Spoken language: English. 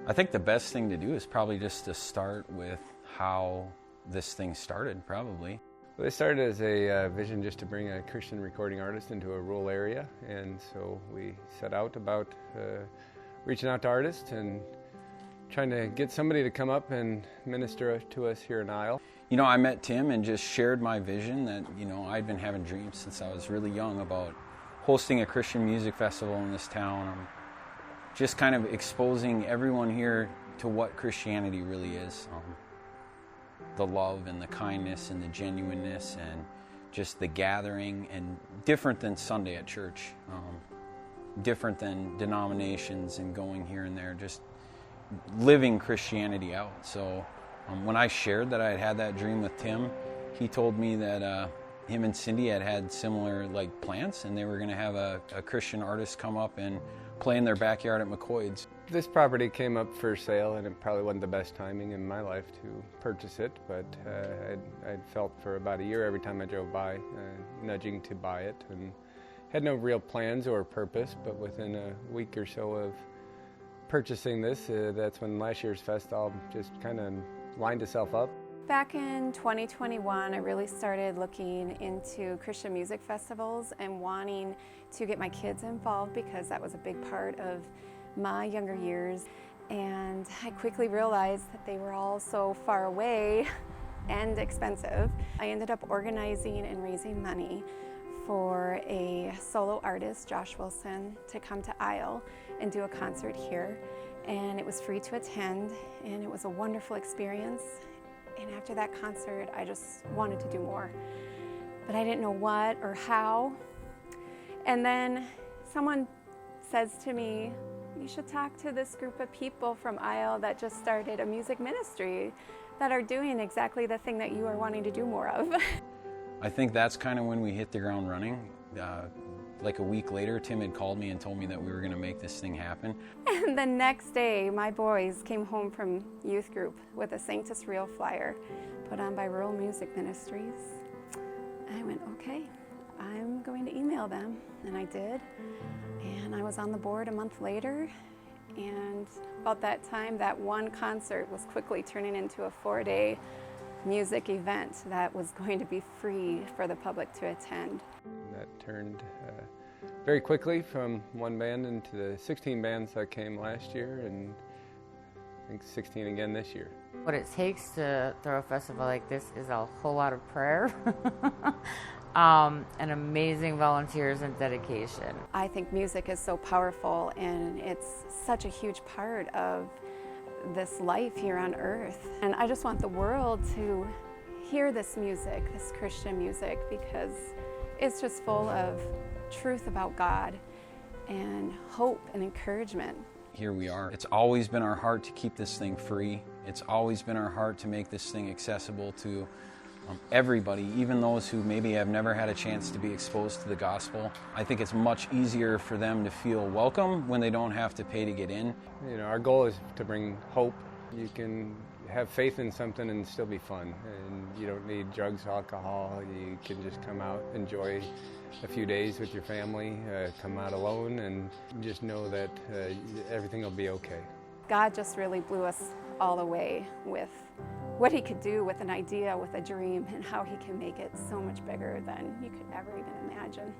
I think the best thing to do is probably just to start with how this thing started, probably. Well, it started as a vision just to bring a Christian recording artist into a rural area, and so we set out about reaching out to artists and trying to get somebody to come up and minister to us here in Isle. You know, I met Tim and just shared my vision that, I'd been having dreams since I was really young about hosting a Christian music festival in this town. Just kind of exposing everyone here to what Christianity really is. The love and the kindness and the genuineness and just the gathering, and different than Sunday at church, different than denominations and going here and there, just living Christianity out. So when I shared that I had that dream with Tim, he told me that him and Cindy had similar plans, and they were going to have a Christian artist come up and play in their backyard at McCoyd's. This property came up for sale, and it probably wasn't the best timing in my life to purchase it, but I'd felt for about a year every time I drove by, nudging to buy it, and had no real plans or purpose. But within a week or so of purchasing this, that's when last year's festival just kind of lined itself up. Back in 2021, I really started looking into Christian music festivals and wanting to get my kids involved, because that was a big part of my younger years. And I quickly realized that they were all so far away and expensive. I ended up organizing and raising money for a solo artist, Josh Wilson, to come to Isle and do a concert here. And it was free to attend, and it was a wonderful experience. And after that concert, I just wanted to do more. But I didn't know what or how. And then someone says to me, you should talk to this group of people from Isle that just started a music ministry that are doing exactly the thing that you are wanting to do more of. I think that's kind of when we hit the ground running. Like a week later, Tim had called me and told me that we were going to make this thing happen. And the next day, my boys came home from youth group with a Sanctus Real flyer put on by Rural Music Ministries. I went, okay, I'm going to email them. And I did. And I was on the board a month later. And about that time, that one concert was quickly turning into a 4-day music event that was going to be free for the public to attend. That turned very quickly from one band into the 16 bands that came last year, and I think 16 again this year. What it takes to throw a festival like this is a whole lot of prayer and amazing volunteers and dedication. I think music is so powerful, and it's such a huge part of this life here on earth. And I just want the world to hear this music, this Christian music, because it's just full of truth about God and hope and encouragement. Here we are. It's always been our heart to keep this thing free. It's always been our heart to make this thing accessible to everybody, even those who maybe have never had a chance to be exposed to the gospel. I think it's much easier for them to feel welcome when they don't have to pay to get in. Our goal is to bring hope. You can have faith in something and still be fun, and you don't need drugs, alcohol. You can just come out, enjoy a few days with your family, come out alone, and just know that everything will be okay. God just really blew us all away with what He could do with an idea, with a dream, and how He can make it so much bigger than you could ever even imagine.